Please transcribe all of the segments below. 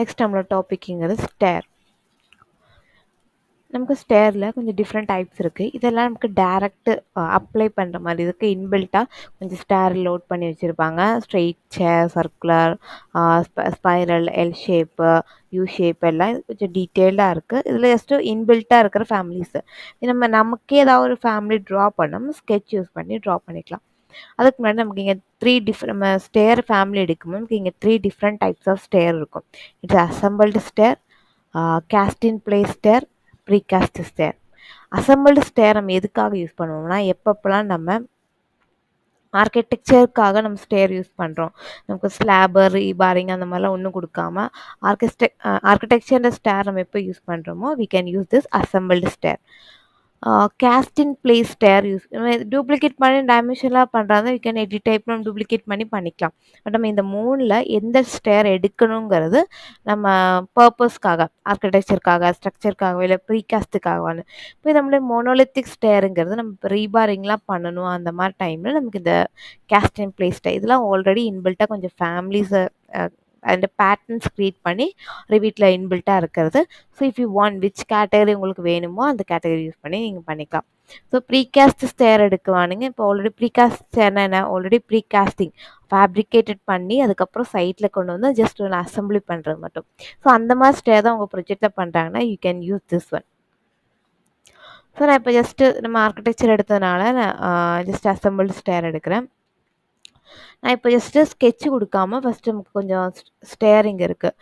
Next நம்மளோட டாபிக்ங்கிறது stair. நமக்கு ஸ்டேரில் கொஞ்சம் டிஃப்ரெண்ட் டைப்ஸ் இருக்குது. இதெல்லாம் நமக்கு டேரெக்ட் அப்ளை பண்ணுற மாதிரி இருக்குது. இன்பில்ட்டாக கொஞ்சம் ஸ்டேர் லோட் பண்ணி வச்சுருப்பாங்க. Straight stair, circular, spiral, L shape, U shape எல்லாம் கொஞ்சம் டீட்டெயில்டாக இருக்குது. இதில் ஜஸ்ட்டு இன்பில்ட்டாக இருக்கிற ஃபேமிலிஸு நமக்கே ஏதாவது ஒரு ஃபேமிலி ட்ரா பண்ணோம் ஸ்கெட்ச் யூஸ் பண்ணி ட்ரா பண்ணிக்கலாம். அதுக்கு முன்னாடி நமக்கு இங்கே நம்ம ஸ்டேர் ஃபேமிலி எடுக்கும்போது நமக்கு இங்கே 3 டிஃப்ரெண்ட் டைப்ஸ் ஆஃப் ஸ்டேர் இருக்கும். It's assembled stair, cast in place stair, precast stair. Assembled stair நம்ம எதுக்காக யூஸ் பண்ணுவோம்னா, எப்பப்பெல்லாம் நம்ம ஆர்கிடெக்சருக்காக நம்ம ஸ்டேர் யூஸ் பண்ணுறோம், நமக்கு ஸ்லாபர், ரீபாரிங் அந்த மாதிரிலாம் ஒன்றும் கொடுக்காம ஆர்கிடெக்சர் ஸ்டேர் நம்ம எப்போ யூஸ் பண்ணுறோமோ we can use this assembled stair. Cast in place stair use duplicate பண்ணி டைமென்ஷன்லாம் பண்ணுறாங்க. வி கேன் எடிட் டைப் நம்ம டூப்ளிகேட் பண்ணி பண்ணிக்கலாம். பட் நம்ம இந்த 3ல் எந்த ஸ்டேர் எடுக்கணுங்கிறது நம்ம பர்பஸ்க்காக, ஆர்கிடெக்சருக்காக, ஸ்ட்ரக்சருக்காக, இல்லை ப்ரீகாஸ்ட்டுக்காகவான்னு. இப்போ நம்மளுடைய மோனோலித்திக் ஸ்டேருங்கிறது நம்ம இப்போ ரீபாரிங்லாம் பண்ணணும். அந்த மாதிரி டைமில் நமக்கு இந்த கேஸ்ட் இன் பிளேஸ் ஸ்டேர் இதெல்லாம் ஆல்ரெடி இன்பில்ட்டாக கொஞ்சம் ஃபேமிலிஸை அந்த பேட்டர்ன்ஸ் க்ரியேட் பண்ணி ரிவீட்டில் இன்பில்ட்டாக இருக்கிறது. So if you want which category உங்களுக்கு வேணுமோ அந்த கேட்டகரி யூஸ் பண்ணி நீங்கள் பண்ணிக்கலாம். ஸோ ப்ரீகாஸ்ட் ஸ்டேர் எடுக்குவானுங்க. இப்போ ஆல்ரெடி ப்ரீகாஸ்ட் ஸ்டேர்னா என்ன, ஆல்ரெடி ப்ரீகாஸ்டிங் ஃபேப்ரிகேட்டட் பண்ணி அதுக்கப்புறம் சைட்டில் கொண்டு வந்து ஜஸ்ட் ஒன்று அசம்பிளி பண்ணுறது மட்டும். ஸோ அந்த மாதிரி ஸ்டேர் தான் உங்கள் ப்ரொஜெக்டில் பண்ணுறாங்கன்னா you can use this one. So நான் இப்போ ஜஸ்ட்டு நம்ம ஆர்கிடெக்சர் எடுத்ததுனால நான் ஜஸ்ட் அசம்பிள்டு ஸ்டேர் எடுக்கிறேன். நான் இப்போ ஜஸ்ட்டு ஸ்கெட்சு கொடுக்காம ஃபஸ்ட்டு நமக்கு கொஞ்சம் ஸ்டேரிங் இருக்குது,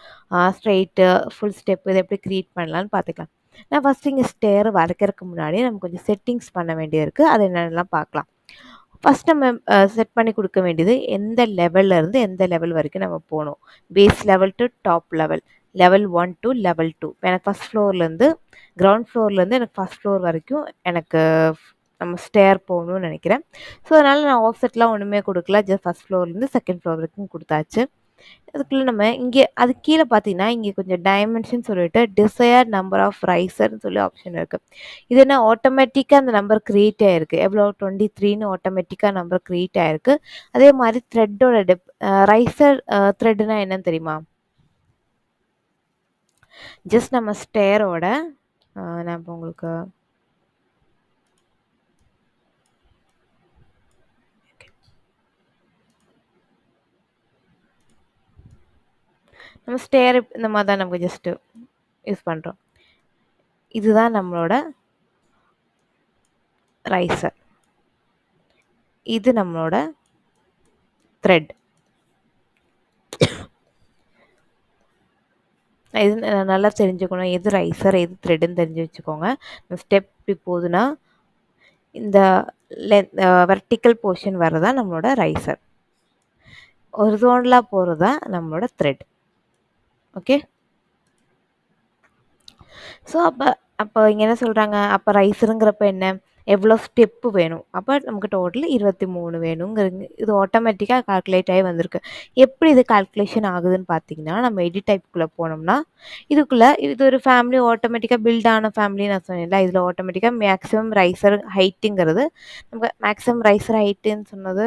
ஸ்ட்ரெயிட்டு, ஃபுல் ஸ்டெப்பு இதை எப்படி க்ரியேட் பண்ணலான்னு பார்த்துக்கலாம். நான் ஃபஸ்ட்டு இங்கே ஸ்டேர் வரைக்கிறதுக்கு முன்னாடி நமக்கு கொஞ்சம் செட்டிங்ஸ் பண்ண வேண்டியது இருக்குது. அது என்னென்னலாம் பார்க்கலாம். ஃபஸ்ட் நம்ம செட் பண்ணி கொடுக்க வேண்டியது எந்த லெவல்லேருந்து எந்த லெவல் வரைக்கும் நம்ம போகணும். Base level to top level, level 1 to level 2. இப்போ எனக்கு ஃபஸ்ட் ஃப்ளோர்லேருந்து கிரவுண்ட் ஃப்ளோர்லேருந்து எனக்கு ஃபஸ்ட் ஃப்ளோர் வரைக்கும் எனக்கு நம்ம ஸ்டேர் போகணும்னு நினைக்கிறேன். ஸோ அதனால் நான் ஆஃப்செட்லாம் ஒன்றுமே கொடுக்கல, ஜஸ்ட் ஃபஸ்ட் ஃப்ளோர்லேருந்து செகண்ட் ஃப்ளோர் வரைக்கும் கொடுத்தாச்சு. அதுக்குள்ளே நம்ம இங்கே அது கீழே பார்த்தீங்கன்னா இங்கே கொஞ்சம் டைமென்ஷன் சொல்லிட்டு டிசையர் நம்பர் ஆஃப் ரைசர்னு சொல்லி ஆப்ஷன் இருக்குது. இது என்ன ஆட்டோமேட்டிக்காக அந்த நம்பர் க்ரியேட் ஆகிருக்கு. எவ்வளோ 23ன்னு ஆட்டோமேட்டிக்காக நம்பர் க்ரியேட் ஆகிருக்கு. அதே மாதிரி த்ரெட்டோட ரைசர் த்ரெட்னா என்னன்னு தெரியுமா? ஜஸ்ட் நம்ம ஸ்டேரோட நான் இப்போ உங்களுக்கு நம்ம ஸ்டேர் இந்த மாதிரி தான் நமக்கு ஜஸ்ட்டு யூஸ் பண்ணுறோம். இதுதான் நம்மளோட ரைசர், இது நம்மளோட த்ரெட். இது நல்லா தெரிஞ்சுக்கணும், எது ரைசர் எது த்ரெட்டுன்னு தெரிஞ்சு வச்சுக்கோங்க. ஸ்டெப் இப்படி போகுதுன்னா இந்த வெர்டிக்கல் போர்ஷன் வர்றதான் நம்மளோட ரைசர், ஹொரிசாண்டலாக போகிறது தான் நம்மளோட த்ரெட். ஓகே. ஸோ அப்போ இங்கே என்ன சொல்கிறாங்க, அப்போ ரைஸருங்கிறப்ப என்ன, எவ்வளோ ஸ்டெப்பு வேணும். அப்போ நமக்கு டோட்டல் 23 வேணுங்கிறங்க. இது ஆட்டோமேட்டிக்காக கால்குலேட் ஆகி வந்திருக்கு. எப்படி இது கால்குலேஷன் ஆகுதுன்னு பார்த்தீங்கன்னா, நம்ம எடிட் டைப்புக்குள்ளே போனோம்னா இதுக்குள்ளே இது ஒரு ஃபேமிலி ஆட்டோமேட்டிக்காக பில்ட் ஆன ஃபேமிலி நான் சொன்னேன்ல, இதில் ஆட்டோமேட்டிக்காக மேக்ஸிமம் ரைசர் ஹைட்டுங்கிறது நமக்கு மேக்ஸிமம் ரைசர் ஹைட்டுன்னு சொன்னது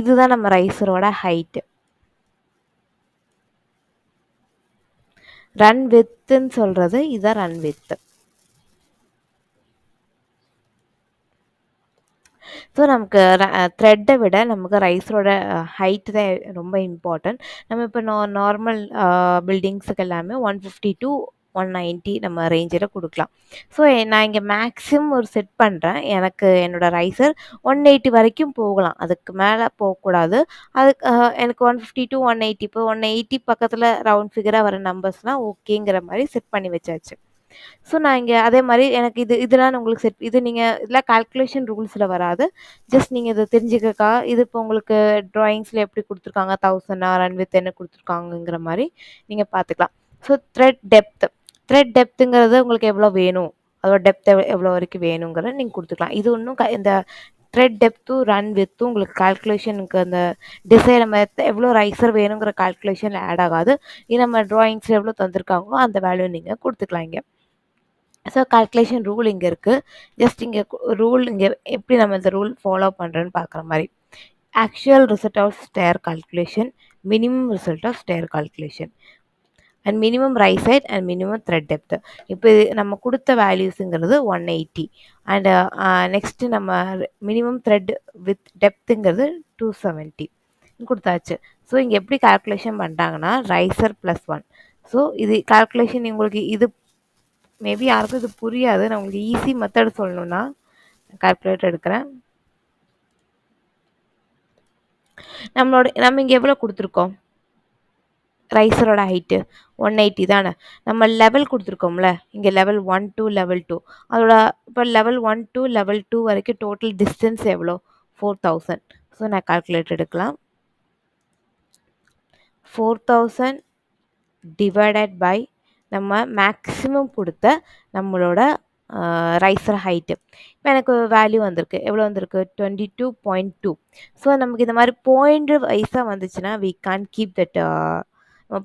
இதுதான் நம்ம ரைசரோட ஹைட்டு. ரன் வித்துன்னு சொல்கிறது இதுதான் ரன் வித்து. ஸோ நமக்கு த்ரெட்டை விட நமக்கு ரைஸரோட ஹைட்டு தான் ரொம்ப இம்பார்ட்டன்ட். நம்ம இப்போ நார்மல் பில்டிங்ஸுக்கு எல்லாமே 150 to 190 நம்ம ரேஞ்சில் கொடுக்கலாம். ஸோ நான் இங்கே மேக்ஸிமம் ஒரு செட் பண்ணுறேன். எனக்கு என்னோடய ரைசர் 180 வரைக்கும் போகலாம், அதுக்கு மேலே போகக்கூடாது. அதுக்கு எனக்கு 150 to 180, இப்போ 180 பக்கத்தில் ரவுண்ட் ஃபிகராக வர நம்பர்ஸ்னால் ஓகேங்கிற மாதிரி செட் பண்ணி வச்சாச்சு. ஸோ நான் இங்கே அதே மாதிரி எனக்கு இதெல்லாம் உங்களுக்கு செட், இது நீங்கள் இதெல்லாம் கால்குலேஷன் ரூல்ஸில் வராது, ஜஸ்ட் நீங்கள் இதை தெரிஞ்சுக்கக்கா. இது இப்போ உங்களுக்கு ட்ராயிங்ஸில் எப்படி கொடுத்துருக்காங்க, 1000 ரன் வித் என்ன கொடுத்துருக்காங்கங்கிற மாதிரி நீங்கள் பார்த்துக்கலாம். ஸோ த்ரெட் டெப்த்துங்கிறது உங்களுக்கு எவ்வளோ வேணும், அதோட டெப்த் எவ்வளோ வரைக்கும் வேணுங்கிறத நீங்கள் கொடுத்துக்கலாம். இது ஒன்றும் இந்த த்ரெட் டெப்த்தும் ரன் வித்தும் உங்களுக்கு கால்குலேஷனுக்கு அந்த டிசைன் நம்ம எவ்வளோ ரைசர் வேணுங்கிற கால்குலேஷன் ஆட் ஆகாது. இது நம்ம ட்ராயிங்ஸில் எவ்வளோ தந்திருக்காங்களோ அந்த வேல்யூ நீங்கள் கொடுத்துக்கலாம். இங்கே ஸோ கால்குலேஷன் ரூல் இங்கே இருக்குது. ஜஸ்ட் இங்கே ரூல் இங்கே எப்படி நம்ம இந்த ரூல் ஃபாலோ பண்ணுறேன்னு பார்க்குற மாதிரி. Actual result of stair calculation, minimum result of stair calculation and minimum rise height and minimum thread depth. இப்போ நம்ம கொடுத்த வேல்யூஸுங்கிறது 180 அண்ட் நெக்ஸ்ட்டு நம்ம மினிமம் த்ரெட் வித் டெப்த்துங்கிறது 270 கொடுத்தாச்சு. ஸோ இங்கே எப்படி கால்குலேஷன் பண்ணிட்டாங்கன்னா ரைசர் +1. ஸோ இது கால்குலேஷன் உங்களுக்கு இது மேபி யாருக்கும் இது புரியாது. நான் உங்களுக்கு ஈஸி மெத்தட் சொல்லணும்னா கால்குலேட்டர் எடுக்கிறேன். நம்ம இங்கே எவ்வளோ கொடுத்துருக்கோம்? ரைசரோட ஹைட்டு 180 தானே. நம்ம லெவல் கொடுத்துருக்கோம்ல, இங்கே லெவல் 1 to லெவல் 2. அதோட இப்போ லெவல் 1 to லெவல் 2 வரைக்கும் டோட்டல் டிஸ்டன்ஸ் எவ்வளோ? 4000. ஸோ நான் கால்குலேட் எடுக்கலாம். 4000 டிவைடட் பை நம்ம மேக்ஸிமம் கொடுத்த நம்மளோட ரைசர் ஹைட்டு. இப்போ எனக்கு வேல்யூ வந்திருக்கு. எவ்வளோ வந்திருக்கு? 22.2. ஸோ நமக்கு இந்த மாதிரி பாயிண்ட் வைஸாக வந்துச்சுன்னா வி கான் கீப் தட்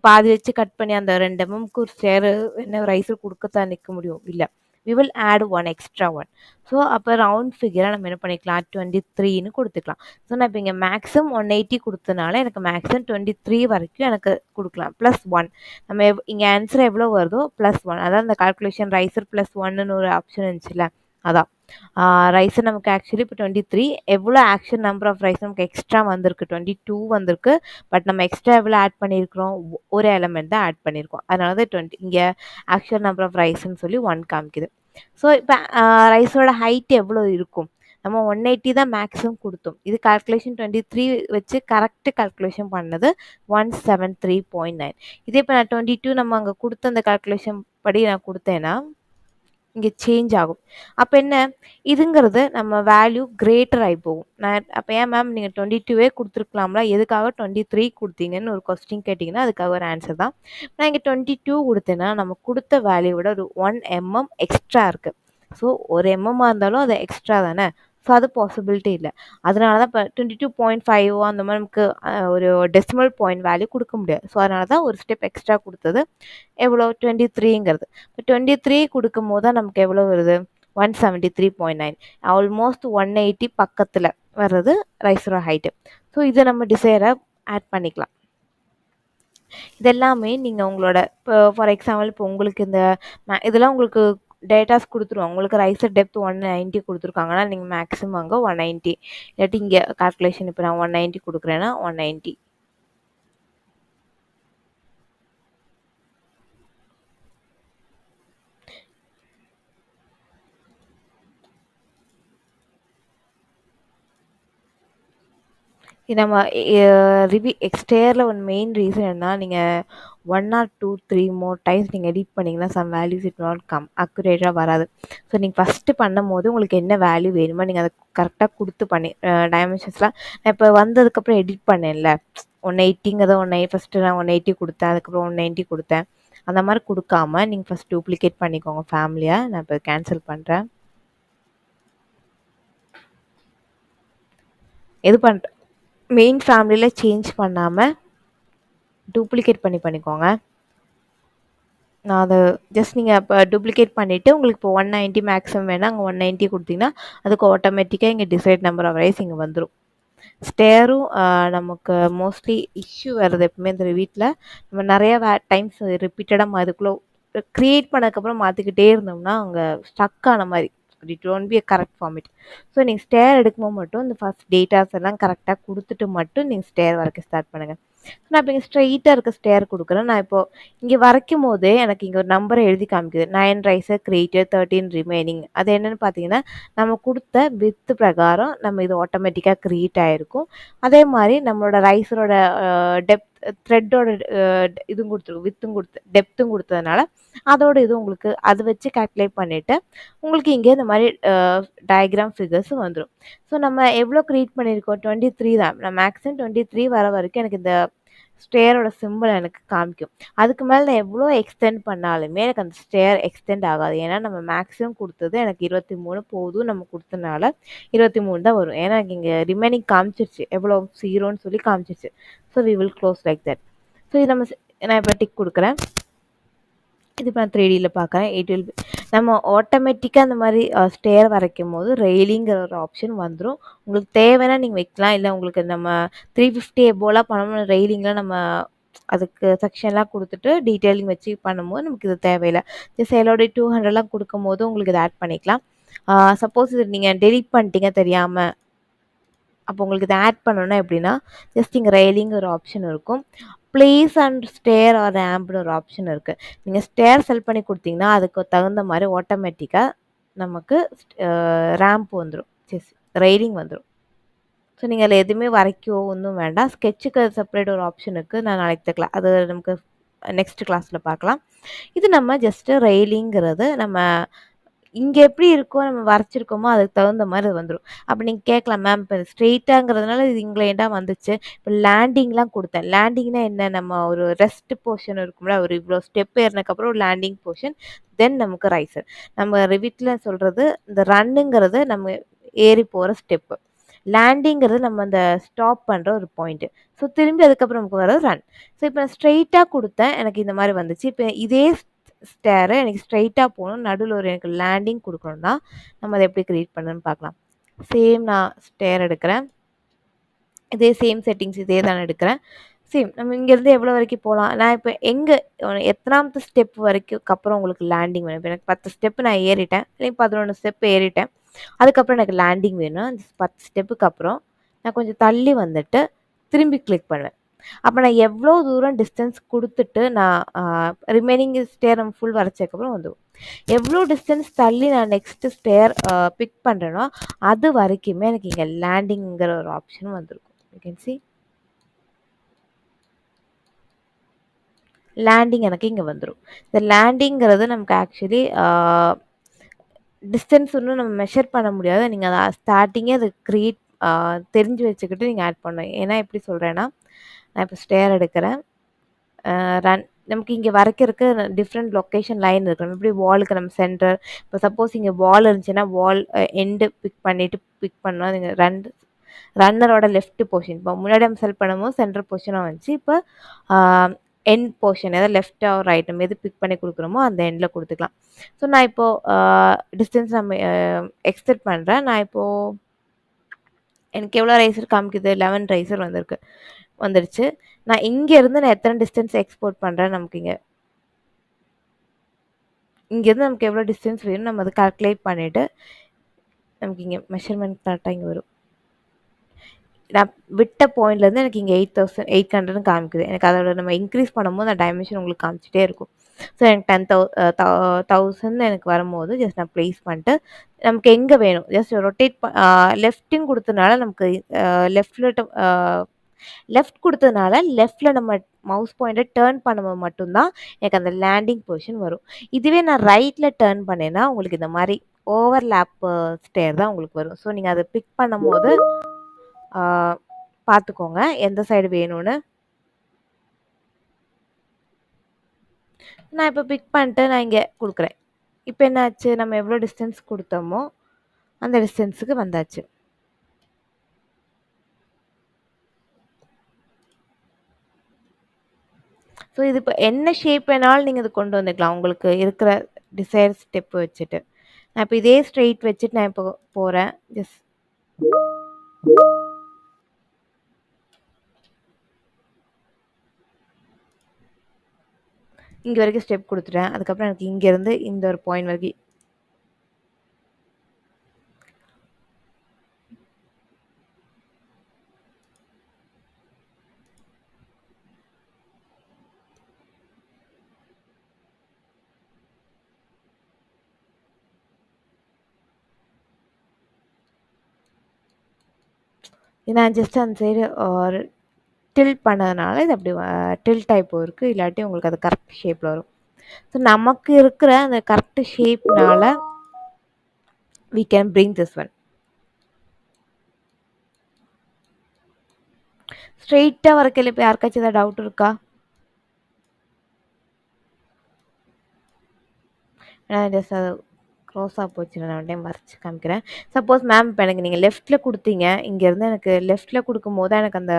பாதி வச்சு கட் பண்ணி அந்த 2 எம்எம்க்கு ஒரு ஸ்டேர் என்ன ரைஸர் கொடுக்கத்தான் நிற்க முடியும்? இல்லை, we will add one extra one. So அப்போ ரவுண்ட் ஃபிகராக நம்ம என்ன பண்ணிக்கலாம்? 23ன்னு கொடுத்துக்கலாம். ஸோ நான் இப்போ இங்கே மேக்ஸிமம் 180 கொடுத்தனால எனக்கு மேக்ஸிமம் 23 வரைக்கும் எனக்கு கொடுக்கலாம். +1 நம்ம இங்கே ஆன்சர் எவ்வளோ வருதோ +1. அதான் இந்த கால்குலேஷன் ரைசர் +1ன்னு ஒரு ஆப்ஷன் இருந்துச்சுல்ல, அதான் ரைஸர் நமக்கு ஆக்சுவலி இப்போ 23. எவ்வளோ ஆக்சுவல் நம்பர் ஆஃப் ரைஸ் நமக்கு எக்ஸ்ட்ரா வந்திருக்கு? 22 வந்திருக்கு. பட் நம்ம எக்ஸ்ட்ரா எவ்வளோ ஆட் பண்ணியிருக்கிறோம்? ஒரு எலமெண்ட் தான் ஆட் பண்ணியிருக்கோம். அதனால தான் 20 இங்கே ஆக்சுவல் நம்பர் ஆஃப் ரைஸ்ன்னு சொல்லி 1 காமிக்குது. ஸோ இப்போ ரைஸோட ஹைட் எவ்வளோ இருக்கும்? நம்ம 180 தான் மேக்ஸிமம் கொடுத்தோம். இது கால்குலேஷன் 23 வச்சு கரெக்டு கால்குலேஷன் பண்ணது 173.9. இதே இப்போ நான் 22 நம்ம அங்கே கொடுத்த அந்த கால்குலேஷன் படி நான் கொடுத்தேன்னா இங்கே சேஞ்ச் ஆகும். அப்போ என்ன இதுங்கிறது நம்ம வேல்யூ கிரேட்டர் ஆகி போகும். நான் அப்போ ஏன் மேம் நீங்கள் 22 கொடுத்துருக்கலாம்ல, எதுக்காக 23 கொடுத்தீங்கன்னு ஒரு கொஸ்டின் கேட்டிங்கன்னா அதுக்காக ஒரு ஆன்சர் தான். நான் இங்கே 22 கொடுத்தேன்னா நம்ம கொடுத்த வேல்யூவோட ஒரு 1 mm எக்ஸ்ட்ரா இருக்குது. ஸோ ஒரு எம்எம்மாக இருந்தாலும் அது எக்ஸ்ட்ரா தானே. ஸோ அது பாசிபிலிட்டி இல்லை. அதனால தான் இப்போ 22.5 அந்த மாதிரி நமக்கு ஒரு டெசிமல் பாயிண்ட் வேல்யூ கொடுக்க முடியாது. ஸோ அதனால தான் ஒரு ஸ்டெப் எக்ஸ்ட்ரா கொடுத்தது. எவ்வளோ? 23ங்கிறது. இப்போ 23 கொடுக்கும் போது தான் நமக்கு எவ்வளோ வருது? 173.9. ஆல்மோஸ்ட் 180 பக்கத்தில் வர்றது ரைசரோட ஹைட்டு. ஸோ இதை நம்ம டிசைரை ஆட் பண்ணிக்கலாம். இதெல்லாமே நீங்கள் உங்களோட இப்போ ஃபார் எக்ஸாம்பிள் இப்போ உங்களுக்கு இந்த இதெல்லாம் உங்களுக்கு டேட்டாஸ் கொடுத்துருவாங்க. உங்களுக்கு ரைசர் டெப்த் 190 கொடுத்துருக்காங்கன்னா நீங்கள் மேக்ஸிமம் அங்கே 190, இல்லாட்டி இங்கே கால்குலேஷன் இப்போ நான் 190 கொடுக்குறேன்னா 190. நம்ம எக்ஸ்டேரில் ஒரு மெயின் ரீசன் என்ன, நீங்கள் 1 or 2, 3 more டைம்ஸ் நீங்கள் எடிட் பண்ணிங்கன்னா some values it not come அக்குரேட்டாக வராது. ஸோ நீங்கள் ஃபஸ்ட்டு பண்ணும் போது உங்களுக்கு என்ன வேல்யூ வேணுமோ நீங்கள் அதை கரெக்டாக கொடுத்து பண்ணி டைமென்ஷன்ஸ்லாம் நான் இப்போ வந்ததுக்கப்புறம் எடிட் பண்ணேன்ல 180ங்கிறத ஃபஸ்ட்டு நான் 180 கொடுத்தேன், அதுக்கப்புறம் 190 கொடுத்தேன். அந்த மாதிரி கொடுக்காம நீங்கள் ஃபஸ்ட் டூப்ளிகேட் பண்ணிக்கோங்க ஃபேமிலியாக. நான் இப்போ கேன்சல் பண்ணுறேன். எது பண்ணுறேன் மெயின் ஃபேமிலியில் சேஞ்ச் பண்ணாமல் டூப்ளிகேட் பண்ணிக்கோங்க. நான் அதை ஜஸ்ட் நீங்கள் இப்போ டூப்ளிகேட் பண்ணிவிட்டு உங்களுக்கு இப்போ 190 மேக்ஸிமம் வேணால் அங்கே 190 கொடுத்தீங்கன்னா அதுக்கு ஆட்டோமேட்டிக்காக இங்கே டிசைட் நம்பர் ஆஃப் ரைஸ் இங்கே வந்துடும். ஸ்டேரும் நமக்கு மோஸ்ட்லி இஷ்யூ வருது எப்பவுமே இந்த வீட்டில். நம்ம நிறையா டைம்ஸ் ரிப்பீட்டடாக அதுக்குள்ளே க்ரியேட் பண்ணதுக்கப்புறம் மாற்றிக்கிட்டே இருந்தோம்னா அங்கே ஸ்டக் ஆன மாதிரி it won't be a correct format. So நீங்கள் ஸ்டேர் எடுக்கும்போது மட்டும் இந்த ஃபஸ்ட் டேட்டாஸ் எல்லாம் கரெக்டாக கொடுத்துட்டு மட்டும் நீங்கள் ஸ்டேர் வரைக்கும் ஸ்டார்ட் பண்ணுங்கள். நான் இப்போ இங்கே ஸ்ட்ரெயிட்டாக இருக்க ஸ்டேர் கொடுக்குறேன். நான் இப்போது இங்கே வரைக்கும் போதே எனக்கு இங்கே ஒரு நம்பரை எழுதி காமிக்குது. 9 ரைஸர் கிரியேட்டட் 13 ரிமைனிங். அது என்னென்னு பார்த்தீங்கன்னா நம்ம கொடுத்த வித்து பிரகாரம் நம்ம இது ஆட்டோமேட்டிக்காக க்ரியேட் ஆகிருக்கும். அதே மாதிரி நம்மளோட ரைஸரோட டெப்த் த்ரெட்டோட இதுவும் வித்தும் டெப்த்தும் கொடுத்ததுனால அதோட இது உங்களுக்கு அது வச்சு கால்குலேட் பண்ணிவிட்டு உங்களுக்கு இங்கே இந்த மாதிரி டயக்ராம் ஃபிகர்ஸும் வந்துடும். ஸோ நம்ம எவ்வளோ க்ரியேட் பண்ணியிருக்கோம்? 23 தான். நான் மேக்ஸிமம் 23 வர வரைக்கும் எனக்கு இந்த ஸ்டேரோட சிம்பிள் எனக்கு காமிக்கும். அதுக்கு மேலே நான் எவ்வளோ எக்ஸ்டெண்ட் பண்ணாலுமே எனக்கு அந்த ஸ்டேர் எக்ஸ்டெண்ட் ஆகாது. ஏன்னா நம்ம மேக்ஸிமம் கொடுத்தது எனக்கு 23 போதும் நம்ம கொடுத்தனால 23 தான் வரும். ஏன்னா எனக்கு இங்கே ரிமைனிங் காமிச்சிருச்சு எவ்வளோ 0ன்னு சொல்லி காமிச்சிருச்சு. So we will close like that. So இது நான் இப்போ டிக் கொடுக்குறேன். இது இப்போ நான் 3Dயில் பார்க்குறேன். நம்ம ஆட்டோமேட்டிக்கா அந்த மாரி ஸ்டேர் வரைக்கும்போது ரெயிலிங்கிற ஒரு ஆப்ஷன் வந்துரும். உங்களுக்கு தேவைன்னா நீங்க வைக்கலாம். இல்ல உங்களுக்கு நம்ம 350 எபோலாம் பண்ணோம்னா ரெயிலிங்லாம் நம்ம அதுக்கு செக்ஷன்லாம் குடுத்துட்டு டீட்டெயிலிங் வச்சு பண்ணும்போது நமக்கு இது தேவையில்ல. ஜஸ்ட் எல்லோடி 200லாம் குடுக்கும்போது உங்களுக்கு இத ஆட் பண்ணிக்கலாம். சப்போஸ் இது நீங்க டெலீட் பண்ணிட்டீங்க தெரியாம, அப்போ உங்களுக்கு இத ஆட் பண்ணணும்னா எப்படின்னா, ஜஸ்ட் இங்க ரெயிலிங் ஒரு ஆப்ஷன் இருக்கும். பிளேஸ் அண்ட் ஸ்டேர் ஆர் ரேம்ப்னு ஒரு ஆப்ஷன் இருக்கு. நீங்க ஸ்டேர் செலக்ட் பண்ணி குடுத்தீங்கன்னா, அதுக்கு தகுந்த மாரி ஆட்டோமேட்டிக்கா நமக்கு ரேம்ப் வந்துரும். ரெயிலிங் வந்துரும். ஸோ நீங்க அதில எதுவுமே வரைக்கவோ ஒண்ணும் வேண்டாம். ஸ்கெட்சுக்கு செப்பரேட் ஒரு ஆப்ஷன் இருக்கு. நான் நாளைக்கு அது நமக்கு நெக்ஸ்ட் கிளாஸ்ல பார்க்கலாம். இது நம்ம ஜஸ்ட் ரெயிலிங்கிறது நம்ம இங்க எப்படி இருக்கோ நம்ம வரைச்சிருக்கோமோ அதுக்கு தகுந்த மாரி அது வந்துரும். அப்ப நீங்க கேட்கலாம் மேம் இப்ப ஸ்ட்ரெய்ட்டாங்கிறதுனால இது இங்கிலேண்டா வந்துச்சு. இப்ப லேண்டிங்லாம் குடுத்தேன். லேண்டிங்னா என்ன? நம்ம ஒரு ரெஸ்ட் போர்ஷன் இருக்கும்ல. ஒரு இவ்ளோ ஸ்டெப் ஏறுனதுக்கப்புறம் ஒரு லேண்டிங் போர்ஷன். தென் நமக்கு ரைசர். நம்ம ரிவிட்ல சொல்றது இந்த ரன்னுங்கிறது நம்ம ஏறி போற ஸ்டெப். லேண்டிங்கிறது நம்ம அந்த ஸ்டாப் பண்ற ஒரு பாயிண்ட். ஸோ திரும்பி அதுக்கப்புறம் நமக்கு வர்றது ரன். ஸோ இப்ப நான் ஸ்ட்ரெய்ட்டா குடுத்தேன். எனக்கு இந்த மாரி வந்துச்சு. இப்ப இதே ஸ்டேர எனக்கு ஸ்ட்ரெய்ட்டா போணும். நடுவுல ஒரு எனக்கு லேண்டிங் குடுக்கணும்னா, நம்ம அத எப்படி கிரியேட் பண்ணணும்னு பார்க்கலாம். சேம் நான் ஸ்டேர் எடுக்கிறேன். இதே சேம் செட்டிங்ஸ் இதே தான் எடுக்கிறேன். சேம் நம்ம இங்கேருந்து எவ்வளோ வரைக்கும் போலாம். நான் இப்ப எங்க எத்தனாமத்து ஸ்டெப் வரைக்கும் அப்புறம் உங்களுக்கு லேண்டிங் வேணும். இப்ப எனக்கு 10 ஸ்டெப் நான் ஏறிட்டேன். இல்ல 11 ஸ்டெப் ஏறிட்டேன். அதுக்கப்புறம் எனக்கு லேண்டிங் வேணும். அந்த 10 ஸ்டெப்புக்கு அப்புறம் நான் கொஞ்சம் தள்ளி வந்துட்டு திரும்பி கிளிக் பண்ணுவேன். அப்ப நான் எவ்வளோ தூரம் டிஸ்டன்ஸ் குடுத்துட்டு நான் ரிமைனிங் ஸ்டேர் நம்ம ஃபுல் வரைச்சதுக்கப்புறம் வந்துரும். எவ்வளோ டிஸ்டன்ஸ் தள்ளி நான் நெக்ஸ்ட் ஸ்டேர் பிக் பண்றேனோ, அது வரைக்குமே எனக்கு இங்க லேண்டிங்ங்கிற ஒரு ஆப்ஷன் வந்திருக்கும். யூ கேன் சி லேண்டிங் எனக்கு இங்க வந்துரும். இந்த லேண்டிங்கிறது நமக்கு ஆக்சுவலி டிஸ்டன்ஸ் இன்னும் நம்ம மெஷர் பண்ண முடியாது. நீங்க அத ஸ்டார்ட்டிங்கே அது கிரியேட் தெரிஞ்சு வச்சுக்கிட்டு நீங்க ஆட் பண்ணணும். ஏன்னா எப்படி சொல்றேன்னா, நான் இப்ப ஸ்டேர் எடுக்கிறேன். ரன் நமக்கு இங்க வரைக்கிறதுக்கு டிஃப்ரெண்ட் லொகேஷன் லைன் இருக்கு. நம்ம எப்படி வாலுக்கு நம்ம சென்டர் இப்போ சப்போஸ் இங்க வால் இருந்துச்சுன்னா, வால் எண்டு பிக் பண்ணிட்டு பிக் பண்ணா நீங்க ரன்னரோட லெஃப்ட் போர்ஷன் இப்போ முன்னாடி நம்ம செலக்ட் பண்ணும்போது சென்டர் பொசிஷனா வந்துச்சு. இப்போ எண்ட் போர்ஷன் ஏதாவது லெஃப்ட்டா ரைட் நம்ம எது பிக் பண்ணி குடுக்குறோமோ அந்த எண்ட்ல குடுத்துக்கலாம். ஸோ நான் இப்போ டிஸ்டன்ஸ் நம்ம எக்ஸ்டெண்ட் பண்றேன். நான் இப்போ எனக்கு எவ்வளோ ரைசர் காமிக்குது? 11 ரைசர் வந்துருச்சு. நான் இங்க இருந்து நான் எத்தனை டிஸ்டன்ஸ் எக்ஸ்போர்ட் பண்றேன் நமக்கு இங்கேருந்து நமக்கு எவ்வளோ டிஸ்டன்ஸ் வேணும் நம்ம அதை கால்குலேட் பண்ணிட்டு நமக்கு இங்கே மெஷர்மெண்ட் கரெக்டாக இங்கே வரும். நான் விட்ட பாயிண்ட்லேருந்து எனக்கு இங்கே 8,800 காமிக்குது. எனக்கு அதோட நம்ம இன்க்ரீஸ் பண்ணும்போது அந்த டைமென்ஷன் உங்களுக்கு காமிச்சிட்டே இருக்கும். ஸோ எனக்கு 10,000 எனக்கு வரும்போது ஜஸ்ட் நான் ப்ளேஸ் பண்ணிட்டு நமக்கு எங்கே வேணும் ஜஸ்ட் ரொட்டேட் லெஃப்ட்டுன்னு கொடுத்தனால நமக்கு லெஃப்டில் லெஃப்ட் குடுத்ததுனால லெஃப்ட்ல நம்ம மவுஸ் பாயிண்டர் டர்ன் பண்ணும்போது மட்டும் தான் எனக்கு அந்த லேண்டிங் பொசிஷன் வரும். இதுவே நான் ரைட்ல டர்ன் பண்ணேன்னா, உங்களுக்கு இந்த மாரி ஓவர்லேப் ஸ்டேர் தான் உங்களுக்கு வரும். ஸோ நீங்க அத பிக் பண்ணும்போது ஆ பார்த்துக்கோங்க எந்த சைடு வேணும்னு. நான் இப்ப பிக் பண்ணிட்டு நான் இங்க குடுக்குறேன். இப்ப என்னாச்சு? நம்ம எவ்வளோ டிஸ்டன்ஸ் குடுத்தோமோ, அந்த டிஸ்டன்ஸுக்கு வந்தாச்சு. ஸோ இது இப்ப என்ன ஷேப் வேணாலும் நீங்க இத கொண்டு வந்துக்கலாம். உங்களுக்கு இருக்கிற டிசைர் ஸ்டெப் வச்சுட்டு. நான் இப்ப இதே ஸ்ட்ரெயிட் வச்சுட்டு நான் இப்போ போறேன். ஜஸ்ட் இங்க வரைக்கும் ஸ்டெப் குடுத்துட்டேன். அதுக்கப்புறம் எனக்கு இங்கருந்து இந்த ஒரு பாயிண்ட் வரைக்கும் நான் ஜஸ்ட் அந்த சைடு ஒரு டில்ட் பண்ணதுனால இது அப்படி டில்ட் ஆயி போயிருக்கு. இல்லாட்டி உங்களுக்கு அது கரெக்ட் ஷேப்ல வரும். ஸோ நமக்கு இருக்கிற அந்த correct ஷேப்னால we can bring this one. ஸ்ட்ரெயிட்டா வரைக்கையில இப்ப யாருக்காச்சும் ஏதாவது டவுட் இருக்கா? நான் ஜஸ்ட் அது க்ளோஸா போச்சு. நான் ஒரு டைம் வரைச்சு காமிக்கிறேன். சப்போஸ் மேம் இப்ப எனக்கு நீங்க லெஃப்ட்ல குடுத்தீங்க. இங்கருந்து எனக்கு லெஃப்ட்ல குடுக்கும்போது தான் எனக்கு அந்த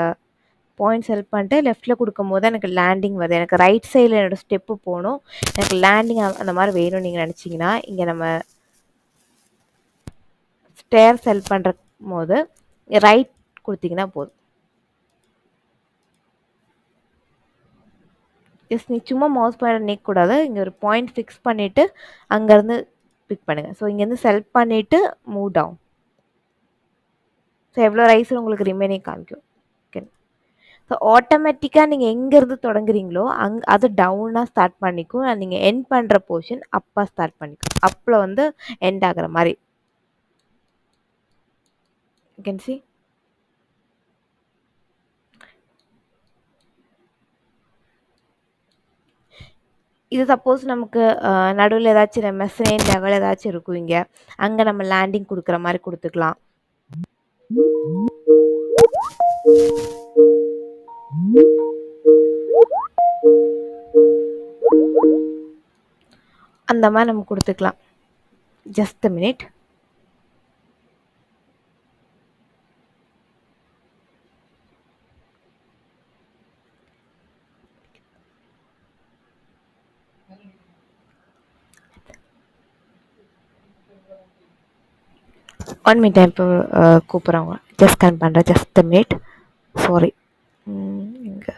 பாயிண்ட் செலக்ட் பண்ணிட்டு லெஃப்ட்டில் கொடுக்கும்போது எனக்கு லேண்டிங் வருது. எனக்கு ரைட் சைடில் என்னோடய ஸ்டெப்பு போகணும், எனக்கு லேண்டிங் அந்த மாதிரி வேணும்னு நீங்கள் நினச்சிங்கன்னா இங்கே நம்ம ஸ்டேர் செலக்ட் பண்ணுற போது ரைட் கொடுத்தீங்கன்னா போதும். ஜஸ்ட் நீ சும்மா மவுஸ் பாயிண்டர் நீக்கக்கூடாது, இங்கே ஒரு பாயிண்ட் ஃபிக்ஸ் பண்ணிவிட்டு அங்கேருந்து பிக் பண்ணுங்கள். ஸோ இங்கேருந்து செலக்ட் பண்ணிவிட்டு மூவ் டவுன். ஸோ எவ்வளோ ரைஸில் உங்களுக்கு ரிமைனிங் காமிக்கும். ஓகே, ஸோ ஆட்டோமேட்டிக்காக நீங்கள் எங்கேருந்து தொடங்குறீங்களோ அது டவுனாக ஸ்டார்ட் பண்ணிக்கும், நீங்கள் எண்ட் பண்ணுற போர்ஷன் அப்பாக ஸ்டார்ட் பண்ணிக்கும். அப்பில் வந்து எண்ட் ஆகிற மாதிரி. You can see. இது சப்போஸ் நமக்கு நடுவில் ஏதாச்சும் மெசனைன் லெவல் ஏதாச்சும் இருக்கும், இங்கே அங்கே நம்ம லேண்டிங் கொடுக்குற மாதிரி கொடுத்துக்கலாம். அந்த மாதிரி நம்ம கொடுத்துக்கலாம். Just a minute. One minute, இப்போ கூப்பிட்றவங்க ஜஸ்ட் கன் பண்ணுறேன். Just a minute. சாரி. இங்கே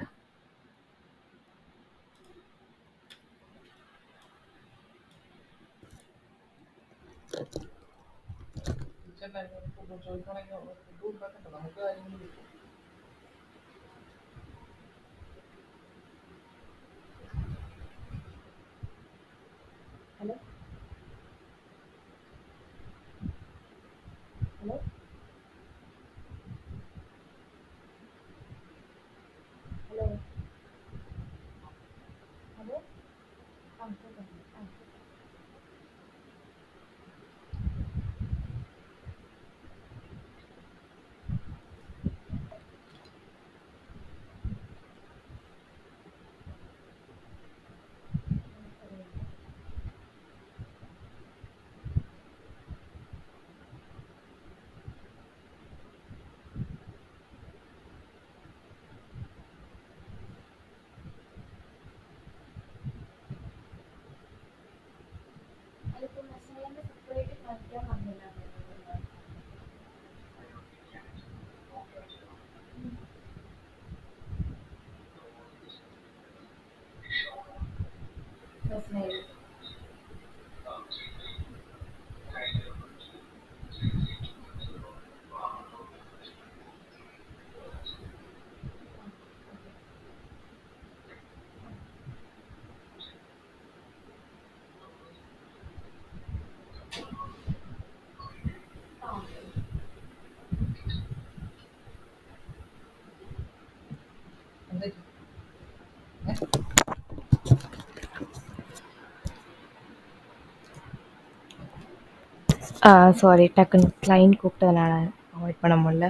சாரி, டக்குன்னு கிளைண்ட் கூப்பிட்டதுனால அவாய்ட் பண்ண முடியல.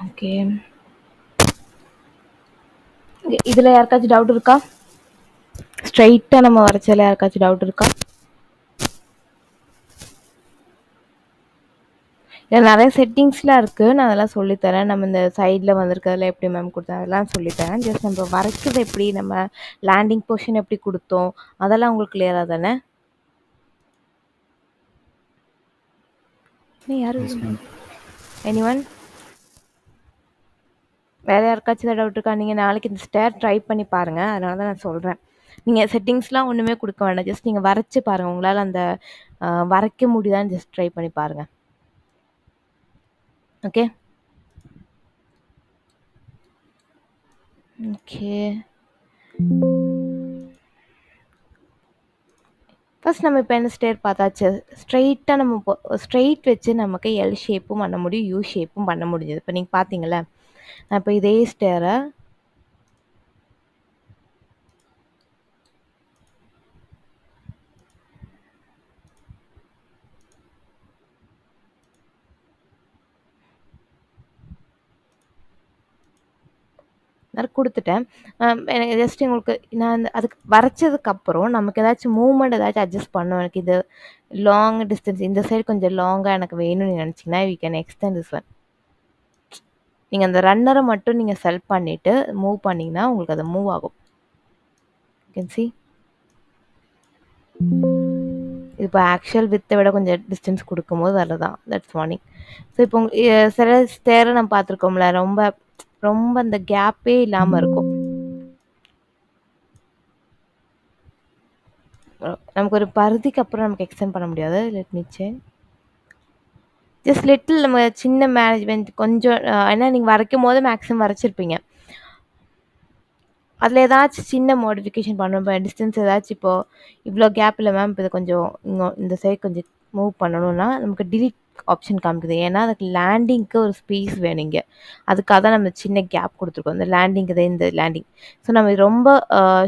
ஓகே, இதில் யாருக்காச்சும் டவுட் இருக்கா? ஸ்ட்ரைட்டாக நம்ம வரைச்சல யாருக்காச்சும் டவுட் இருக்கா? இதில் நிறைய செட்டிங்ஸ்லாம் இருக்குது, நான் அதெல்லாம் சொல்லித்தரேன். நம்ம இந்த சைடில் வந்திருக்கிறதுல எப்படி மேம் கொடுத்தேன் அதெல்லாம் சொல்லித்தரேன். ஜஸ்ட் நம்ம வரைக்கிறது எப்படி, நம்ம லேண்டிங் பொசிஷன் எப்படி கொடுத்தோம், அதெல்லாம் உங்களுக்கு கிளியராக தானே? யாரும் எனிவன் வேறு யாருக்காச்சும் டவுட் இருக்கா? நீங்கள் நாளைக்கு இந்த ஸ்டேர் ட்ரை பண்ணி பாருங்கள், அதனால தான் நான் சொல்கிறேன். நீங்கள் செட்டிங்ஸ்லாம் ஒன்றுமே கொடுக்க வேண்டாம், ஜஸ்ட் நீங்கள் வரைச்சி பாருங்கள். உங்களால் அந்த வரைக்க முடியுதான்னு ஜஸ்ட் ட்ரை பண்ணி பாருங்கள். ஓகே ஓகே, ஃபஸ்ட் நம்ம இப்போ என்ன ஸ்டேர் பார்த்தாச்சு. ஸ்ட்ரெயிட்டாக நம்ம ஸ்ட்ரெயிட் வச்சு நமக்கு எல் ஷேப்பும் பண்ண முடியும், யூ ஷேப்பும் பண்ண முடிஞ்சது. இப்போ நீங்கள் பார்த்தீங்களா, நான் இப்போ இதே ஸ்டேரை கொடுத்துட்டேன். எனக்கு ஜஸ்ட் உங்களுக்கு நான் அதுக்கு வரைச்சதுக்கப்புறம் நமக்கு ஏதாச்சும் மூவ்மெண்ட் ஏதாச்சும் அட்ஜஸ்ட் பண்ணணும். எனக்கு இது லாங் டிஸ்டன்ஸ் இந்த சைடு கொஞ்சம் லாங்காக எனக்கு வேணும்னு நினச்சிங்கன்னா we can extend this one. நீங்க அந்த ரன்னர மட்டும் நீங்க செலக்ட் பண்ணிட்டு மூவ் பண்ணீங்கன்னா, உங்களுக்கு அது மூவ் ஆகும். You can see. இப்போ ஆக்சுவல் வித்த விட கொஞ்சம் டிஸ்டன்ஸ் குடுக்கும்போது வரதான். That's warning. ஸோ இப்போ சில ஸ்டேர நம்ம பார்த்துருக்கோம்ல, ரொம்ப ரொம்ப அந்த கேப்பே இல்லாம இருக்கும். நமக்கு ஒரு பரிதிக்கு அப்புறம் நமக்கு எக்ஸ்டெண்ட் பண்ண முடியாது. Let me check. Just little நம்ம சின்ன மேனேஜ்மெண்ட் கொஞ்சம் ஏன்னா நீங்க வரைக்கும்போது மேக்ஸிமம் வரைச்சிருப்பீங்க. அதில ஏதாச்சும் சின்ன மாடிஃபிகேஷன் பண்ணணும். இப்போ டிஸ்டன்ஸ் ஏதாச்சும் இப்போ இவ்வளோ கேப் இல்ல மேம். இப்போ இத கொஞ்சம் இந்த சைட் கொஞ்சம் மூவ் பண்ணணும்னா, நமக்கு டிலீட் ஆப்ஷன் காமிக்குது. ஏன்னா, அதுக்கு லேண்டிங்க்கு ஒரு ஸ்பேஸ் வேணும் இங்க. அதுக்காக தான் நம்ம சின்ன கேப் குடுத்துருக்கோம். இந்த லேண்டிங் இந்த லேண்டிங். ஸோ நம்ம ரொம்ப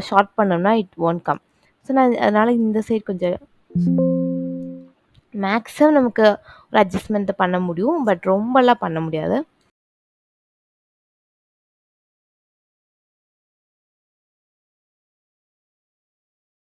ஷார்ட் பண்ணோம்னா இட் ஒன்ட் கம். ஸோ நான் அதனால இந்த சைட் கொஞ்சம் மேக்ஸிமம் நமக்கு ஒரு அட்ஜஸ்ட்மெண்ட் பண்ண முடியும். பட் ரொம்பலாம் பண்ண முடியாது.